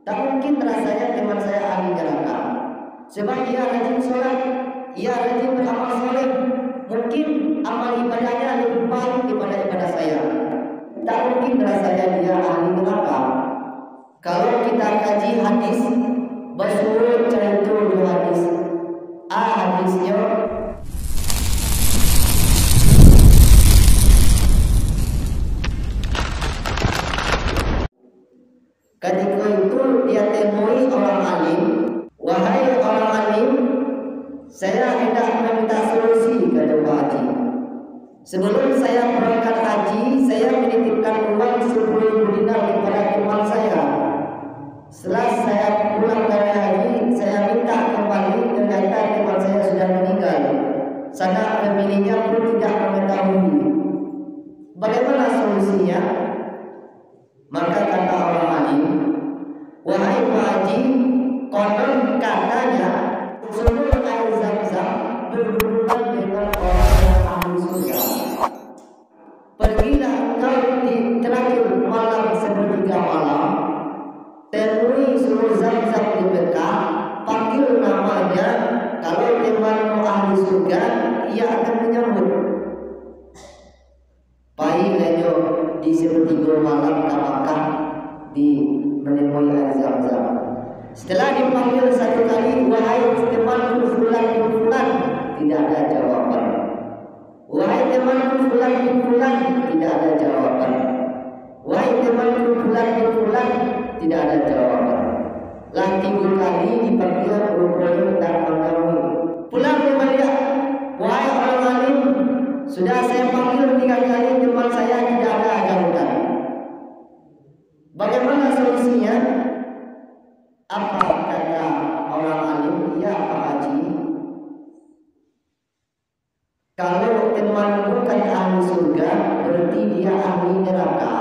Tak mungkin rasanya teman saya ahli neraka. Sebab ia rajin sholat, ia rajin beramal soleh. Mungkin amal ibadahnya lebih baik daripada ibadah saya. Tak mungkin rasanya dia ahli neraka. Kalau kita kaji hadis, bersuruh cerita dua hadis. Hadisnya ketika itu dia temui orang alim. Wahai orang alim, saya hendak meminta solusi kepada Pak Haji. Sebelum saya berangkat haji, saya menitipkan uang 10.000 dinar kepada teman saya. Setelah saya pulang dari haji, saya minta kembali, ternyata teman saya sudah meninggal. Sanak pemiliknya pun tidak mengetahui. Bagaimana solusinya? Maka kata orang alim, wahai Pak Haji, konon katanya sumber air Zam-Zam berhubungan dengan orang yang ahli surga. Pergilah engkau di terakhir malam sepertiga malam, temui sumur Zam-Zam di Mekah, panggil namanya. Kalau temanmu ahli surga, ia akan menyambut. Pahilnya di sepertiga malam ke Makkah di menemui air Zam-Zam. Setelah dipanggil satu kali, wahai temanku fulan bin fulan, tidak ada jawaban. Wahai temanku fulan bin fulan, tidak ada jawaban. Wahai temanku fulan bin fulan, tidak ada jawaban. Lah 3 kali dipanggil berupaya dan mengambil. Pulang ke Malia, wahai orang alim, sudah saya panggil 3 kali, teman saya tidak ada jawaban. Bagaimana solusinya? Apa kata orang alim? Ya Pak Haji, kalau teman bukan ahli surga, berarti dia ahli neraka.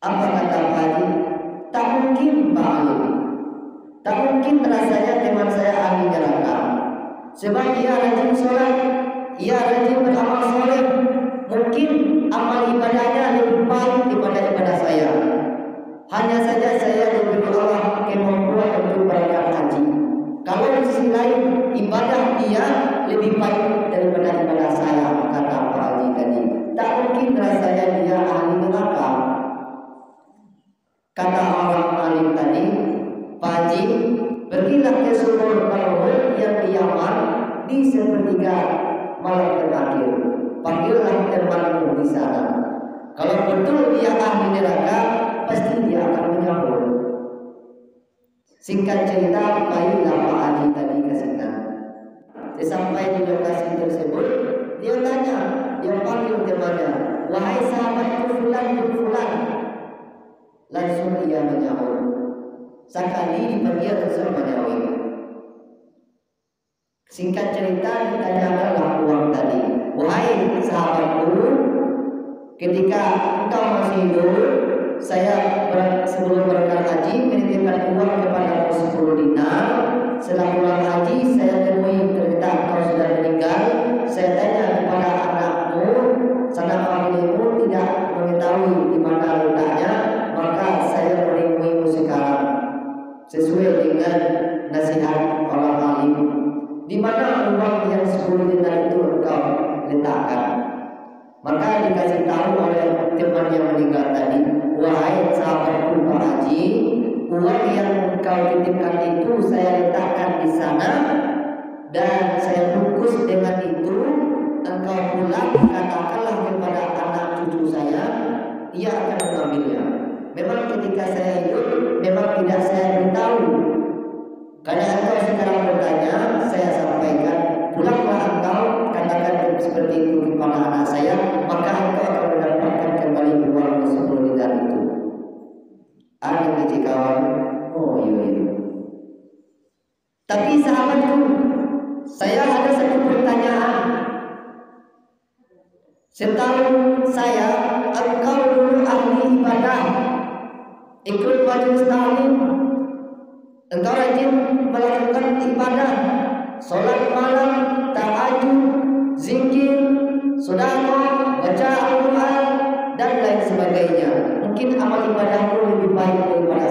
Apa kata Pak Haji? Tak mungkin Pak Alim. Tak mungkin rasanya teman saya ahli neraka. Sebab dia rajin sholat, ia rajin beramal soleh. Mungkin amal ibadahnya lebih baik daripada ibadah saya. Hanya saja saya diberi Allah kemampuan untuk berangkat haji. Kalau di sisi lain ibadah dia lebih baik daripada ibadah saya, kata Pak Haji tadi. Tak mungkin rasanya dia ahli neraka. Kata orang alim tadi, Pak Haji, pergilah ke sumur Kalhul yang di Yaman di sepertiga malam terakhir. Panggillah temanmu di sana. Kalau betul dia ahli neraka, pasti dia akan menyambut. Singkat cerita, baiklah Pak Haji tadi ke sana. Sesampai di lokasi tersebut, dia tanya, dia panggil temannya, wahai sahabatku fulan bin fulan. Langsung ia menjawab. Sekali dipanggil langsung menjawab. Singkat cerita, ditanyakanlah uang tadi, wahai sahabatku, ketika engkau masih hidup, saya sebelum berangkat haji menitipkan uang kepada 10 dinar. Setelah pulang haji, saya temui ternyata engkau sudah meninggal. Saya tanya kepada anakmu, sanak familimu tidak mengetahui di mana letaknya, maka saya menemuimu sekarang sesuai dengan nasihat orang alim. Di mana uang yang 10 dinar itu engkau letakkan? Maka dikasih tahu oleh teman yang meninggal tadi, wahai sahabatku Pak Haji, uang yang engkau titipkan itu saya letakkan di sana dan saya bungkus dengan itu. Engkau pulang, katakanlah kepada anak cucu saya, ia akan mengambilnya. Memang ketika saya hidup, memang tidak saya beritahu. Karena engkau sekarang bertanya, saya sampaikan, pulanglah engkau, katakan seperti itu kepada anak saya, maka engkau akan mendapatkan kembali uang 10 dinar itu. Ada biji kawan, oh iya. Tapi sahabatku, saya ada satu pertanyaan. Setahu saya, engkau dulu ahli ibadah, ikut majelis taklim, engkau rajin melakukan ibadah, sholat malam, tahajud, zikir, sedekah, baca Al-Quran dan lain sebagainya. Mungkin amal ibadahmu lebih baik daripada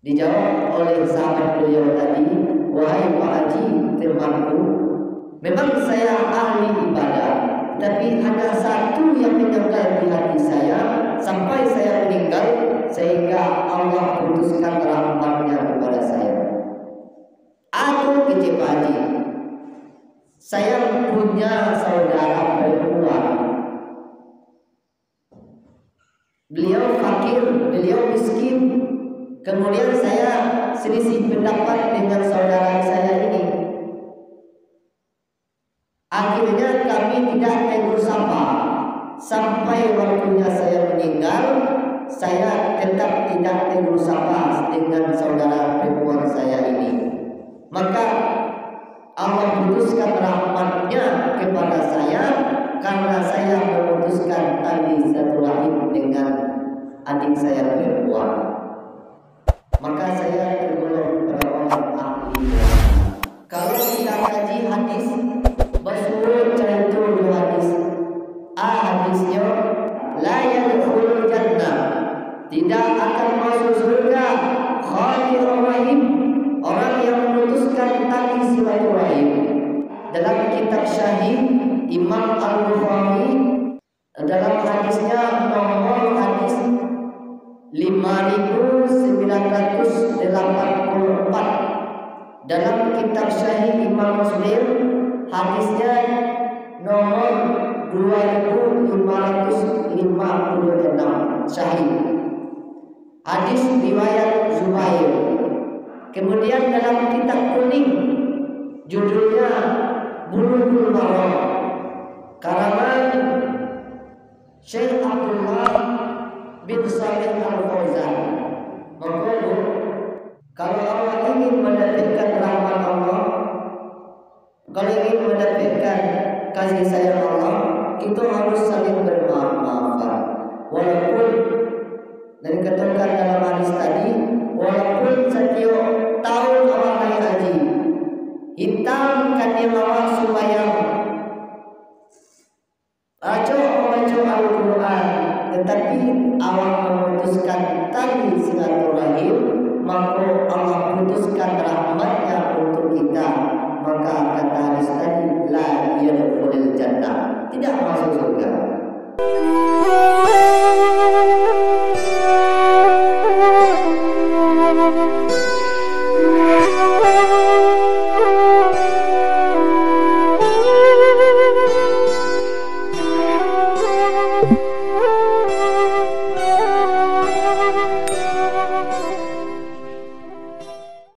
Dijawab oleh sahabat beliau tadi, wahai Pak Haji temanku, memang saya ahli ibadah, tapi ada satu yang menyangkal di hati saya sampai saya meninggal, sehingga Allah putuskan rahmatnya kepada saya. Aku kecil Pak Haji, saya punya saudara perempuan. Beliau fakir, beliau miskin. Kemudian saya selisih pendapat dengan saudara saya ini. Akhirnya kami tidak tegur sapa. Sampai waktunya saya meninggal, saya tetap tidak tegur sapa dengan saudara perempuan saya ini. Maka Allah putuskan rahmatnya kepada saya karena saya memutuskan tali silaturahim dengan adik saya perempuan. Maka saya tergolong pada orang ahli. Kalau kita kaji hadis, masyhur contoh dua hadis. Hadisnya la yadkhulul jannah, tidak akan masuk surga khatirur rahim, orang yang memutuskan tali silaturahim. Dalam kitab Syahih Imam Al-Bukhari dalam hadisnya nomor hadis 5984, dalam kitab Syahih Imam Muslim hadisnya nomor 2556 Syahih, hadis riwayat Zubair. Kemudian dalam kitab kuning judulnya Bulughul Maram karangan Syekh Abdullah bin Shalih Al-Fauzan, maka kalau Allah ingin mendapatkan rahmat Allah, kalau ingin mendapatkan kasih sayang Allah, kita harus saling bermaaf-maafan. Walaupun dari keterangan dalam hadis tadi, walaupun setiap tahun orang naik haji, hitamkan dia bawa supaya baca Al-Quran, tetapi awak memutuskan tali silaturahim, maka Allah putuskan rahmatnya untuk kita. Maka kata hadis tadi, la yadkhulul jannah,